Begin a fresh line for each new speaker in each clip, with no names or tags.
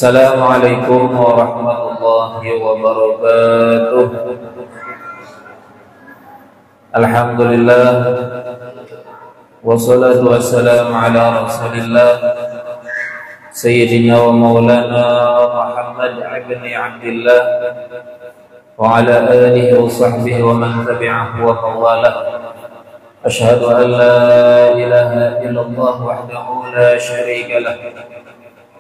Assalamualaikum warahmatullahi wabarakatuh. Alhamdulillah, wassalatu wassalamu ala rasulillah Sayyidina wa maulana Muhammad ibn Abdillah wa ala alihi wa sahbihi wa man tabi'ahu wa mawalah. Ashhadu an la ilaha illallah wahdahu la syarika lah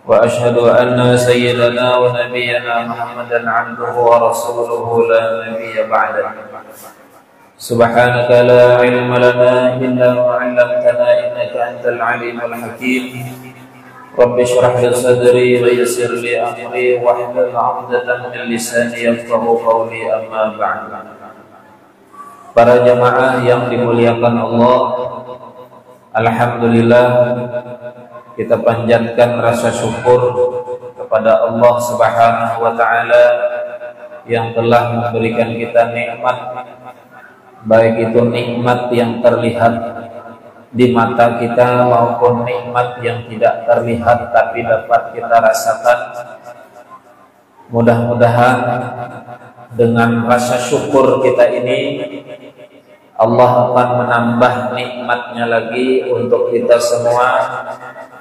wa ashhadu anna sayyidana wa nabiyyana Muhammadan 'abduhu wa rasuluhu la nabiyya ba'dahu. Subhanaka la ilma lana illa ma 'allamtana innaka antal 'alimul hakim. Rabbi shrah li sadri wa yassir li amri wahlul 'uqdatam min lisani yafqahu qawli, amma ba'd. Para jamaah yang dimuliakan Allah, alhamdulillah kita panjatkan rasa syukur kepada Allah Subhanahu wa taala yang telah memberikan kita nikmat, baik itu nikmat yang terlihat di mata kita maupun nikmat yang tidak terlihat tapi dapat kita rasakan. Mudah-mudahan dengan rasa syukur kita ini Allah akan menambah nikmatnya lagi untuk kita semua.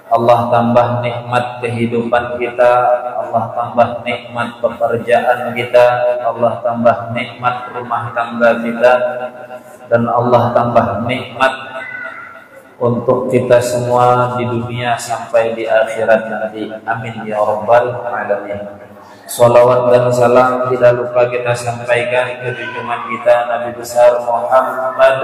Allah tambah nikmat kehidupan kita, Allah tambah nikmat pekerjaan kita, Allah tambah nikmat rumah tangga kita, dan Allah tambah nikmat untuk kita semua di dunia sampai di akhirat nanti. Amin ya rabbal alamin. Salawat dan salam tidak lupa kita sampaikan ke junjungan kita Nabi besar Muhammad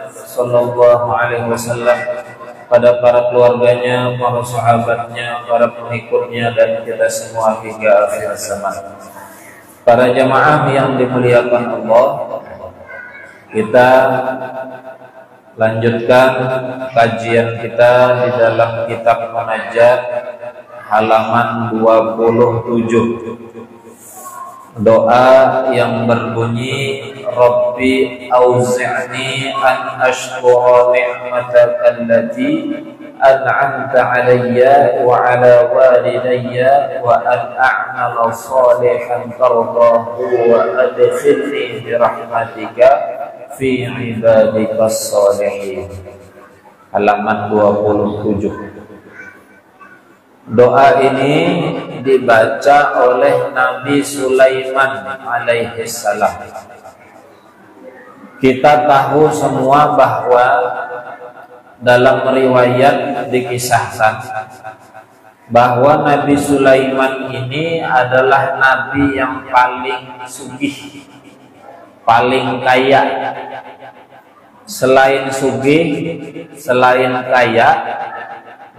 sallallahu alaihi wasallam, pada para keluarganya, para sahabatnya, para pengikutnya, dan kita semua hingga akhir zaman. Para jamaah yang dimuliakan Allah, kita lanjutkan kajian kita di dalam kitab Munajat halaman 27. Doa yang berbunyi, Rabbi auzi'ni an ashkura ni'mataka allati an'amta alayya wa ala walidayya wa an a'mala salihan tardahu wa adkhilni bi rahmatika fi ibadikas salihin. Halaman 27. Doa ini dibaca oleh Nabi Sulaiman alaihi salam. Kita tahu semua bahwa dalam riwayat dikisahkan bahwa Nabi Sulaiman ini adalah nabi yang paling sugih, paling kaya. Selain sugih, selain kaya,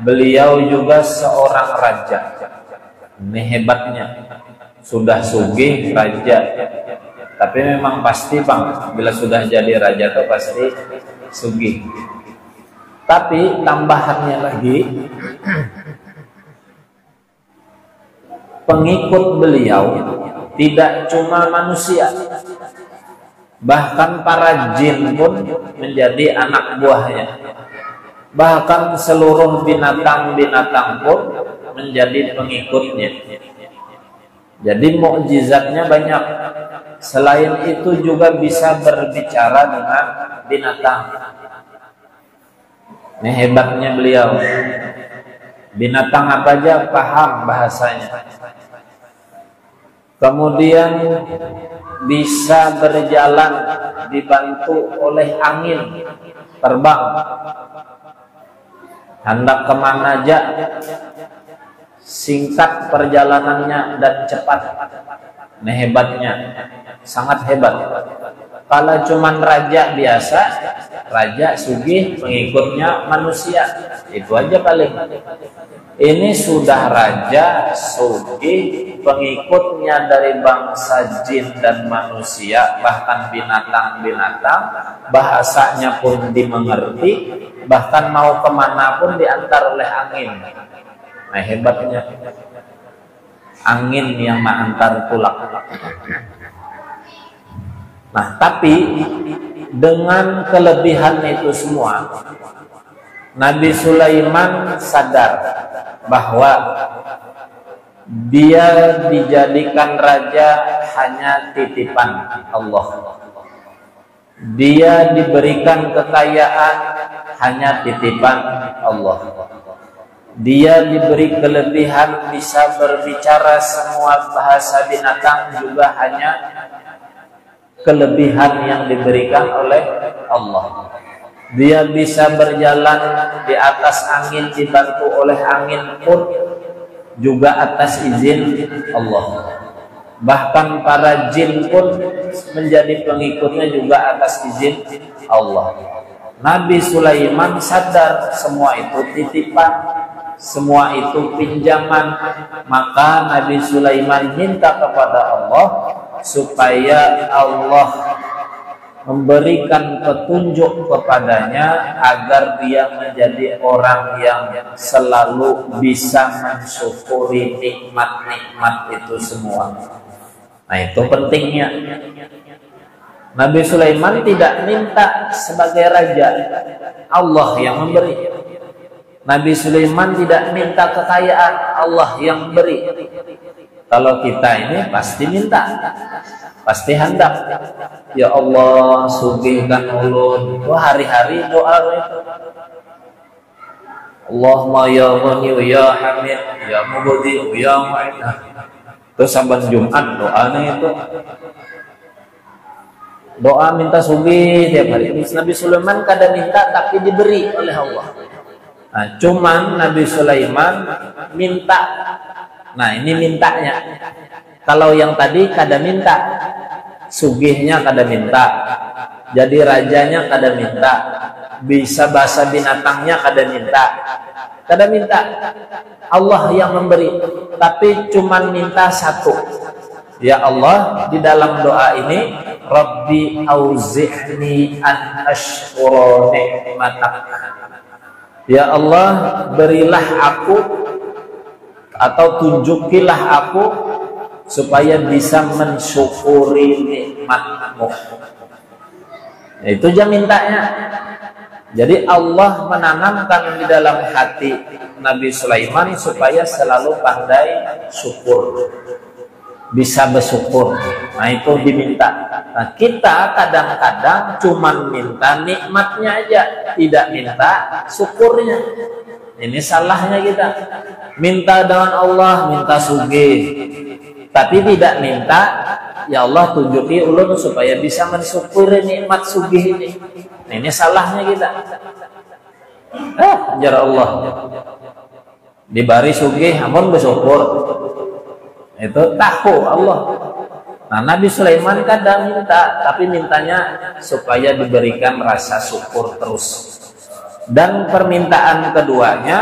beliau juga seorang raja. Ini hebatnya, sudah sugih raja. Tapi memang pasti bang, bila sudah jadi raja itu pasti sugih. Tapi tambahannya lagi, pengikut beliau tidak cuma manusia, bahkan para jin pun menjadi anak buahnya. Bahkan seluruh binatang-binatang pun menjadi pengikutnya. Jadi mukjizatnya banyak. Selain itu juga bisa berbicara dengan binatang. Ini hebatnya beliau. Binatang apa aja paham bahasanya. Kemudian bisa berjalan dibantu oleh angin, terbang. Hendak kemana aja, singkat perjalanannya dan cepat. Ini hebatnya, sangat hebat. Kalau cuman raja biasa, raja sugih, pengikutnya manusia, itu aja paling. Ini sudah raja sugih, pengikutnya dari bangsa jin dan manusia, bahkan binatang-binatang, bahasanya pun dimengerti, bahkan mau kemana pun diantar oleh angin. Nah hebatnya, angin yang mengantar pulang. Nah tapi dengan kelebihan itu semua, Nabi Sulaiman sadar bahwa dia dijadikan raja hanya titipan Allah. Dia diberikan kekayaan hanya titipan Allah. Dia diberi kelebihan bisa berbicara semua bahasa binatang juga hanya kelebihan yang diberikan oleh Allah. Dia bisa berjalan di atas angin, dibantu oleh angin pun juga atas izin Allah. Bahkan para jin pun menjadi pengikutnya juga atas izin Allah. Nabi Sulaiman sadar semua itu titipan, semua itu pinjaman. Maka Nabi Sulaiman minta kepada Allah supaya Allah memberikan petunjuk kepadanya agar dia menjadi orang yang selalu bisa mensyukuri nikmat-nikmat itu semua. Nah, itu pentingnya. Nabi Sulaiman tidak minta sebagai raja, Allah yang memberi. Nabi Sulaiman tidak minta kekayaan, Allah yang beri. Kalau kita ini pasti minta, pasti hendak. Ya Allah, sugihkan ulun. Itu hari-hari doa itu. Allahumma ya Ghani ya Hamid ya Mubdi ya Mu'in. Terus saban Jumat doanya itu. Doa minta sugih tiap hari. Nabi Sulaiman kadang minta tapi diberi oleh Allah. Nah, cuman Nabi Sulaiman minta. Nah, ini mintanya. Kalau yang tadi kada minta, sugihnya kada minta, jadi rajanya kada minta, bisa bahasa binatangnya kada minta. Allah yang memberi, tapi cuman minta satu. Ya Allah, di dalam doa ini, Rabbi auzi'ni an ashkura ni'matak. Ya Allah, berilah aku atau tunjukilah aku supaya bisa mensyukuri nikmat-Mu. Itu aja mintanya. Jadi Allah menanamkan di dalam hati Nabi Sulaiman supaya selalu pandai syukur, bisa bersyukur. Nah, itu diminta. Nah, kita kadang-kadang cuman minta nikmatnya aja, tidak minta syukurnya. Ini salahnya kita. Minta dengan Allah, minta sugih, tapi tidak minta, ya Allah tunjuki ulun supaya bisa mensyukuri nikmat sugih ini. Nah, ini salahnya kita. Jar Allah. Dibari sugih, amun bersyukur. Itu tahu Allah. Nah, Nabi Sulaiman kadang minta, tapi mintanya supaya diberikan rasa syukur terus. Dan permintaan keduanya,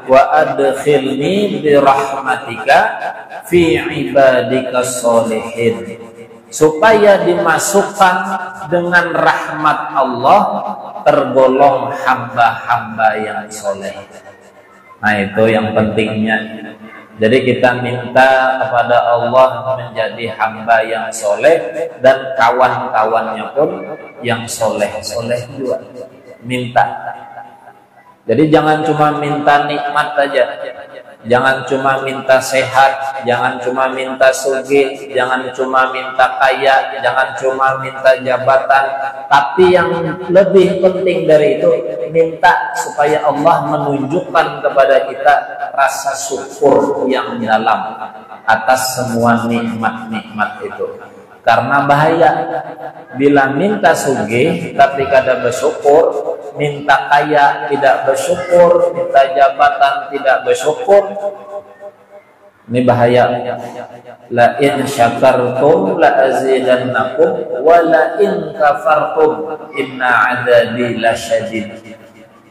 wa adkhilni bi rahmatika fi ibadika sholihin, supaya dimasukkan dengan rahmat Allah tergolong hamba-hamba yang soleh. Nah, itu yang pentingnya. Jadi kita minta kepada Allah menjadi hamba yang soleh, dan kawan-kawannya pun yang soleh-soleh juga minta. Jadi jangan cuma minta nikmat saja, jangan cuma minta sehat, jangan cuma minta sugih, jangan cuma minta kaya, jangan cuma minta jabatan, tapi yang lebih penting dari itu, minta supaya Allah menunjukkan kepada kita rasa syukur yang dalam atas semua nikmat-nikmat itu. Karena bahaya bila minta sugih tapi kada bersyukur, minta kaya tidak bersyukur, minta jabatan tidak bersyukur, ini bahaya. La in syakartum la azidannakum wa la in kafartum inna adzabi lasyadid.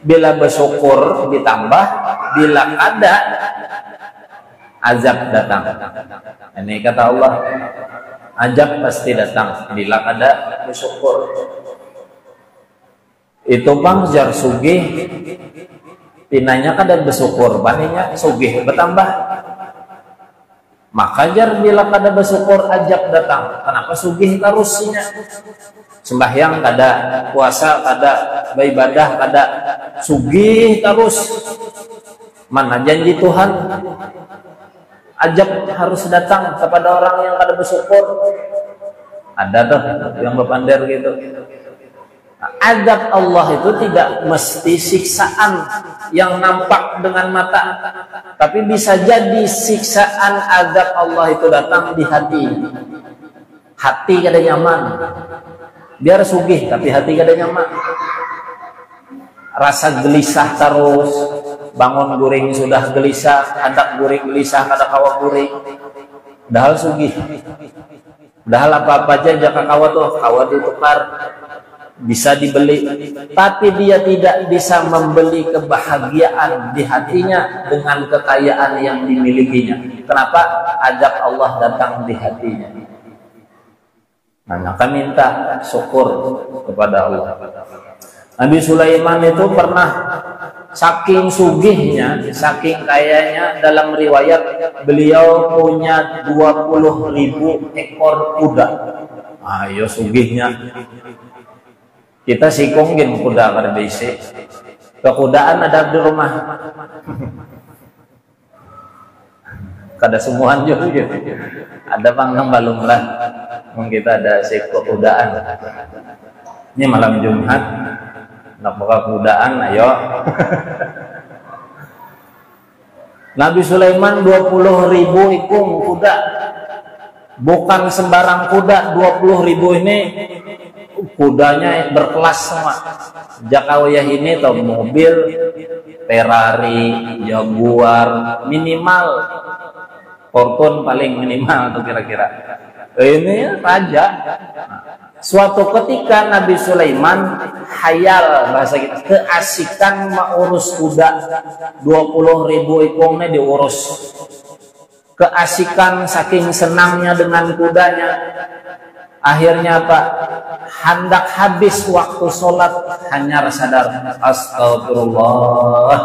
Bila bersyukur ditambah, bila kada azab datang. Ini kata Allah, azab pasti datang bila kada bersyukur. Itu bang jar sugih pinanya kada bersyukur, baninya sugih bertambah. Maka jar bila kada bersyukur ajab datang. Kenapa sugih terusnya? Sembahyang kada, puasa kada, beribadah kada, sugih terus. Mana janji Tuhan? Ajab harus datang kepada orang yang kada bersyukur. Ada tuh yang berpandar gitu. Azab Allah itu tidak mesti siksaan yang nampak dengan mata, tapi bisa jadi siksaan azab Allah itu datang di hati. Hati kada nyaman, biar sugih tapi hati kada nyaman. Rasa gelisah terus, bangun guring sudah gelisah, hendak guring gelisah kada kawa guring. Dahal sugih, dahal apa-apa aja jaka kawa tuh, kawa ditukar, bisa dibeli, tapi dia tidak bisa membeli kebahagiaan di hatinya dengan kekayaan yang dimilikinya. Kenapa? Azab Allah datang di hatinya. Nah, maka minta syukur kepada Allah. Nabi Sulaiman itu pernah saking sugihnya, saking kayanya, dalam riwayat beliau punya 20.000 ekor kuda. Ayo sugihnya. Kita sikongin kuda kada bisi. Kekudaan ada di rumah. Kada semuaan juga. Ada panggang balung lah. Kita ada kekudaan. Ini malam Jumat. Nak buka kudaan, ayo. Nabi Sulaiman 20.000 ikung kuda. Bukan sembarang kuda. 20.000 ini kudanya berkelas semua. Jakawayah ini atau mobil Ferrari, Jaguar, minimal Fortune paling minimal tuh kira-kira. Ini raja. Suatu ketika Nabi Sulaiman hayal, bahasa kita, keasikan mengurus kuda. 20.000 ikungnya diurus. Keasikan saking senangnya dengan kudanya. Akhirnya apa? Hendak habis waktu sholat, hanya sadar, astagfirullah,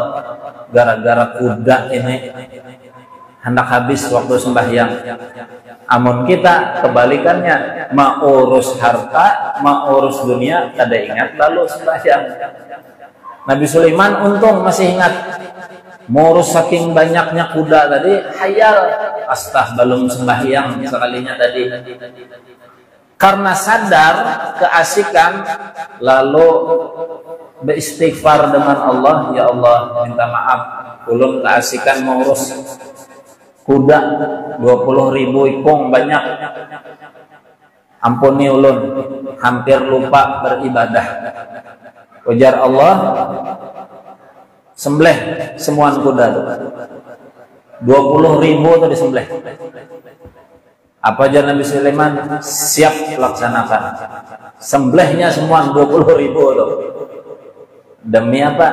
gara-gara kuda ini hendak habis waktu sembahyang. Amun kita kebalikannya, mau urus harta, mau urus dunia, kada ingat lalu sembahyang. Nabi Sulaiman untung masih ingat. Ngurus saking banyaknya kuda tadi, hayal, astah belum sembahyang sekalinya tadi. Karena sadar keasikan, lalu beristighfar dengan Allah, ya Allah, minta maaf, ulun keasikan mengurus kuda 20.000 ikung banyak. Ampuni ulun, hampir lupa beribadah. Ujar Allah, sembelih semua kuda 20.000 itu disembelih. Apa aja Nabi Sulaiman siap laksanakan. Sembelihnya semua 20.000 itu. Demi apa?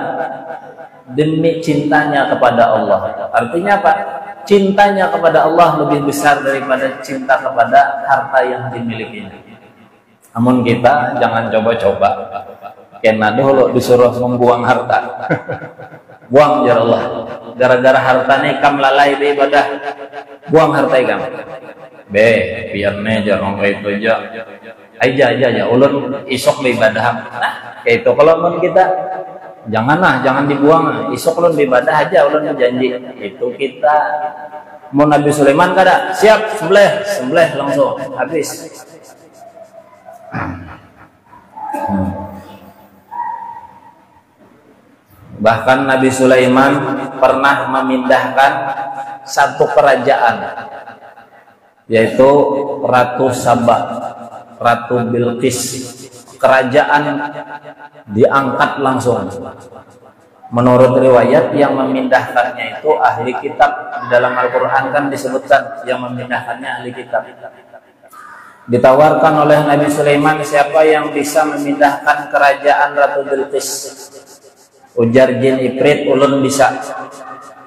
Demi cintanya kepada Allah. Artinya apa? Cintanya kepada Allah lebih besar daripada cinta kepada harta yang dimilikinya. Namun kita jangan coba-coba. Kena dulu disuruh membuang harta. Buang ya Allah. Gara-gara hartanya ikam lalai beribadah. Buang harta ikam. Biar nejar orang itu aja. Aja. Ulun isok beribadah. Nah, kayak itu kalau mun kita jangan dibuang. Isok ulun beribadah aja, ulun janji. Itu kita mau Nabi Sulaiman kada siap sembelih langsung habis. Bahkan Nabi Sulaiman pernah memindahkan satu kerajaan, yaitu Ratu Saba, Ratu Bilqis. Kerajaan diangkat langsung. Menurut riwayat yang memindahkannya itu ahli kitab. Di dalam Al-Quran kan disebutkan yang memindahkannya ahli kitab. Ditawarkan oleh Nabi Sulaiman, siapa yang bisa memindahkan kerajaan Ratu Bilqis? Ujar jin Ifrit, ulun bisa.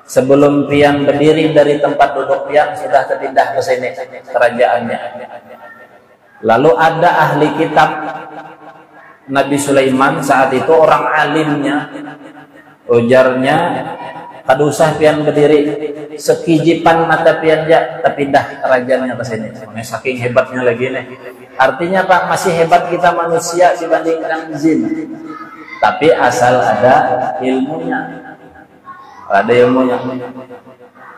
Sebelum pian berdiri dari tempat duduk pian sudah terpindah ke sini kerajaannya. Lalu ada ahli kitab Nabi Sulaiman saat itu, orang alimnya. Ujarnya, kada usah pian berdiri, sekijipan mata pian ja terpindah kerajaannya ke sini. Saking hebatnya lagi nih. Artinya Pak, masih hebat kita manusia dibandingkan jin. Tapi asal ada ilmunya. Ada ilmunya.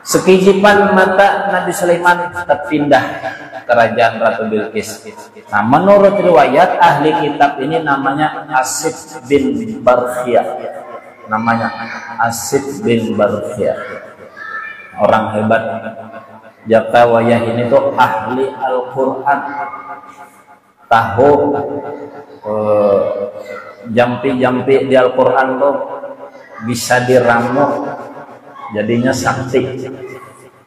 Sekijipan mata Nabi Sulaiman terpindah kerajaan Ratu Bilqis. Nah, menurut riwayat ahli kitab ini namanya Asif bin Barkhia. Namanya Asif bin Barkhia. Orang hebat. Jaka wayah ini tuh ahli Al-Quran. Tahu jampi-jampi di Al-Quran tuh bisa diramu, jadinya sakti.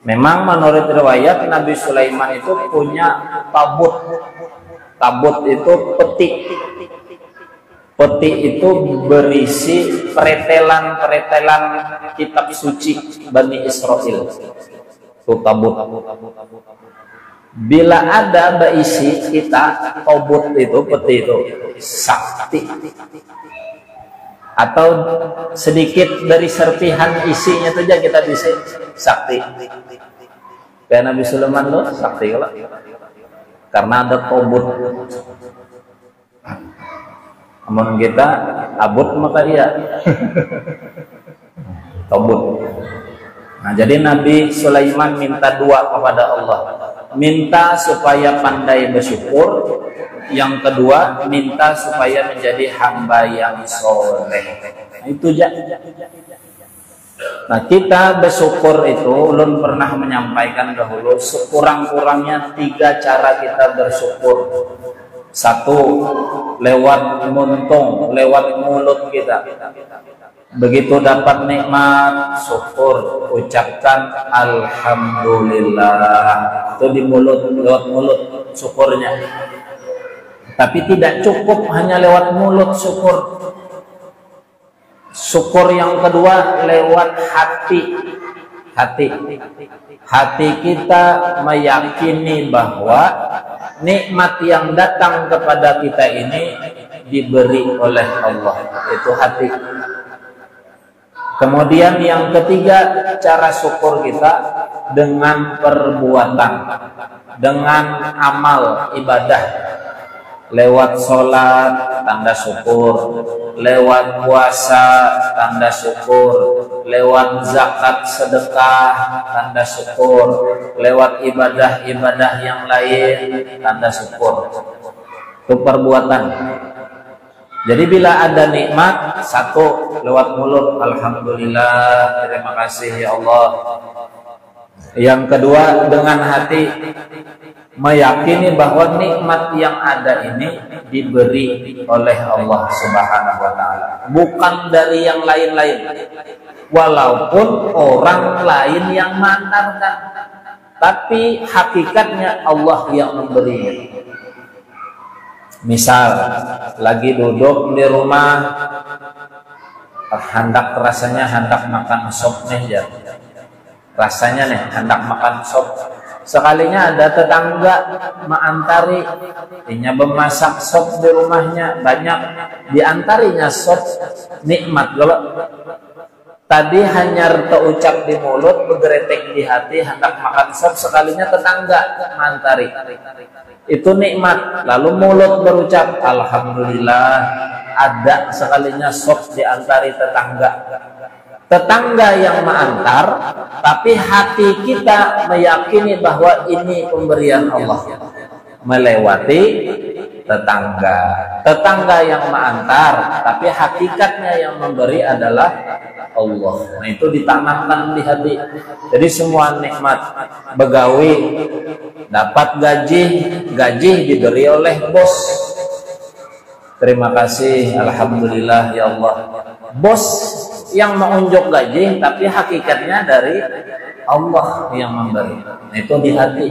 Memang menurut riwayat Nabi Sulaiman itu punya tabut. Tabut itu peti. Peti itu berisi peretelan-peretelan kitab suci Bani Israel. Itu tabut. Bila ada berisi kita tabut itu, peti itu sakti. Atau sedikit dari serpihan isinya saja kita bisa sakti. Kayak Nabi Sulaiman loh sakti kalau karena ada tabut. Namun kita abut maka dia tabut. Nah, jadi Nabi Sulaiman minta dua kepada Allah. Minta supaya pandai bersyukur. Yang kedua, minta supaya menjadi hamba yang soleh. Itu aja. Nah, kita bersyukur itu, ulun pernah menyampaikan dahulu, sekurang-kurangnya 3 cara kita bersyukur. 1, lewat muntung, lewat mulut kita. Begitu dapat nikmat, syukur, ucapkan alhamdulillah. Itu di mulut, lewat mulut syukurnya. Tapi tidak cukup hanya lewat mulut syukur. Syukur yang kedua lewat hati. Hati kita meyakini bahwa nikmat yang datang kepada kita ini diberi oleh Allah. Itu hati. Kemudian yang ketiga, cara syukur kita dengan perbuatan, dengan amal ibadah. Lewat sholat, tanda syukur. Lewat puasa, tanda syukur. Lewat zakat sedekah, tanda syukur. Lewat ibadah-ibadah yang lain, tanda syukur. Itu perbuatan. Jadi bila ada nikmat, 1 lewat mulut, alhamdulillah, terima kasih ya Allah. Yang kedua dengan hati, meyakini bahwa nikmat yang ada ini diberi oleh Allah Subhanahu wa taala, bukan dari yang lain-lain. Walaupun orang lain yang mengantarkan, tapi hakikatnya Allah yang memberinya. Misal lagi duduk di rumah, rasanya hendak makan sop nih ya. Rasanya nih hendak makan sop. Sekalinya ada tetangga mengantari, dia memasak sop di rumahnya banyak, diantarinya sop, nikmat. Kalau tadi hanya terucap di mulut, bergeretek di hati, hendak makan sop, sekalinya tetangga mengantari, itu nikmat. Lalu mulut berucap alhamdulillah, ada sekalinya sop diantari tetangga. Tetangga yang mengantar, tapi hati kita meyakini bahwa ini pemberian Allah. Melewati tetangga. Tetangga yang mengantar, tapi hakikatnya yang memberi adalah Allah. Nah, itu ditanamkan di hati. Jadi semua nikmat, begawi, dapat gaji diberi oleh bos. Terima kasih, alhamdulillah ya Allah. Bos yang mengunjuk gaji, tapi hakikatnya dari Allah yang memberi. Nah, itu di hati.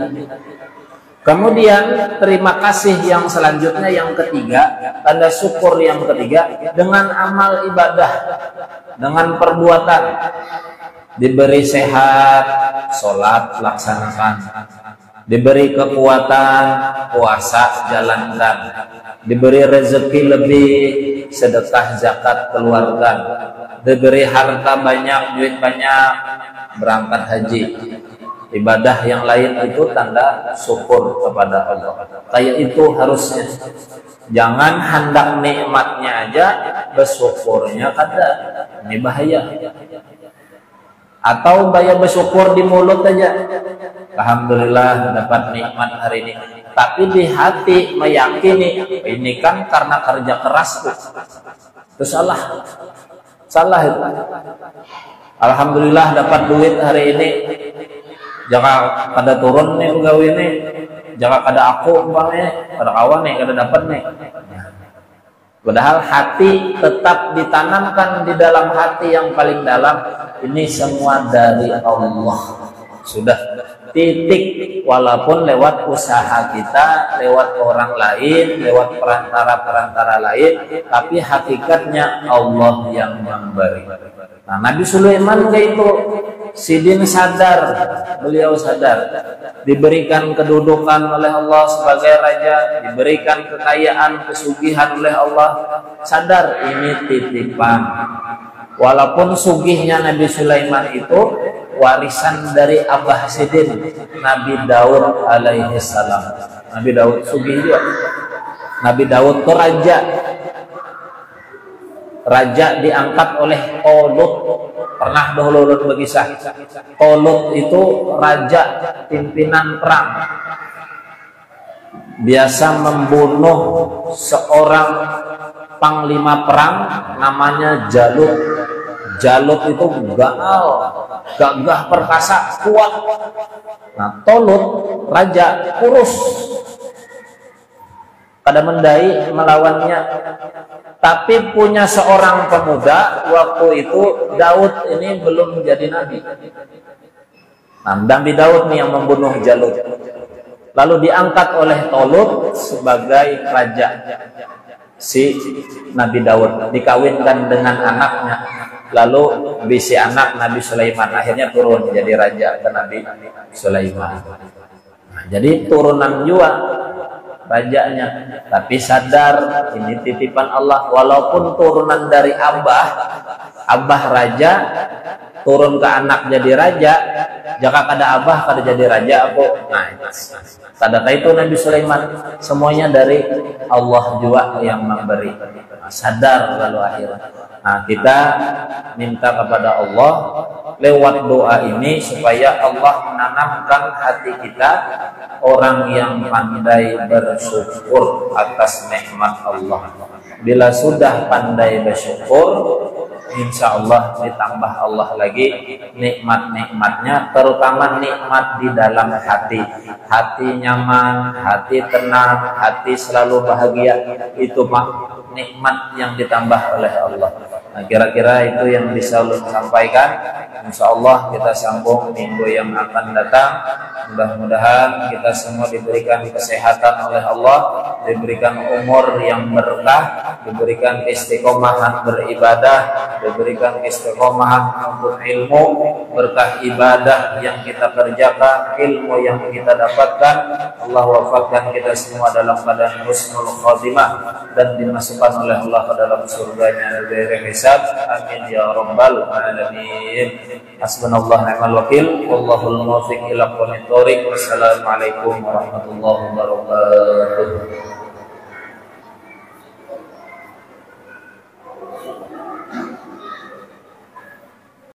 Kemudian terima kasih yang selanjutnya, yang ketiga, tanda syukur yang ketiga, dengan amal ibadah, dengan perbuatan. Diberi sehat, sholat laksanakan. Diberi kekuatan, puasa jalankan. Diberi rezeki lebih, sedekah zakat keluarkan. Diberi harta banyak, duit banyak, berangkat haji. Ibadah yang lain itu tanda syukur kepada Allah. Kayak itu harusnya. Jangan hendak nikmatnya aja, bersyukurnya kada. Ini bahaya. Atau bayar bersyukur di mulut aja, alhamdulillah dapat nikmat hari ini, tapi di hati meyakini ini kan karena kerja kerasku. Itu salah itu. Alhamdulillah dapat duit hari ini, jaka kada turun nih pegawai ini, jaka kada aku umpamanya, kada kawan nih, kada dapat nih. Padahal hati tetap ditanamkan di dalam hati yang paling dalam, ini semua dari Allah. Sudah titik, walaupun lewat usaha kita, lewat orang lain, lewat perantara-perantara lain, tapi hakikatnya Allah yang memberi. Nah, Nabi Sulaiman kayak itu, Sidin sadar, beliau sadar diberikan kedudukan oleh Allah sebagai raja, diberikan kekayaan, kesugihan oleh Allah, sadar ini titipan. Walaupun sugihnya Nabi Sulaiman itu warisan dari Abah Sidin, Nabi Daud alaihi salam. Nabi Daud sugih juga. Nabi Daud itu raja diangkat oleh Tolut. Pernah dahulu berkisah, Tolut itu raja pimpinan perang, biasa membunuh seorang panglima perang namanya Jalut. Jalut itu gaal, gagah perkasa, kuat. Nah, Tolut raja kurus, kada mendai melawannya. Tapi punya seorang pemuda waktu itu, Daud ini belum menjadi nabi. Nah, Nabi Daud nih yang membunuh Jalut. Lalu diangkat oleh Tolut sebagai raja. Si Nabi Daud dikawinkan dengan anaknya. Lalu bisi anak Nabi Sulaiman, akhirnya turun menjadi raja ke Nabi Sulaiman. Nah, jadi turunan juga rajanya, tapi sadar ini titipan Allah. Walaupun turunan dari abah raja turun ke anak jadi raja, jika kada abah kada jadi raja aku. Nah, sadar itu Nabi Sulaiman, semuanya dari Allah juga yang memberi. Nah, sadar lalu akhirnya. Nah, kita minta kepada Allah lewat doa ini supaya Allah menanamkan hati kita orang yang pandai bersyukur atas nikmat Allah. Bila sudah pandai bersyukur, insya Allah ditambah Allah lagi nikmat-nikmatnya, terutama nikmat di dalam hati. Hati nyaman, hati tenang, hati selalu bahagia. Itu mah nikmat yang ditambah oleh Allah. Nah, kira-kira itu yang bisa ulun sampaikan. Insya Allah kita sambung minggu yang akan datang. Mudah-mudahan kita semua diberikan kesehatan oleh Allah, diberikan umur yang berkah, diberikan istiqomahan beribadah, diberikan istiqomahan untuk ilmu, berkah ibadah yang kita kerjakan, ilmu yang kita dapatkan. Allah wafatkan kita semua dalam keadaan husnul khotimah dan dimasukkan oleh Allah ke dalam surganya dari hisab. Amin ya rabbal alamin. Hasbunallah ni'mal wakil, wallahul muwaffiq ila aqwamit thoriq. Wassalamualaikum warahmatullahi wabarakatuh.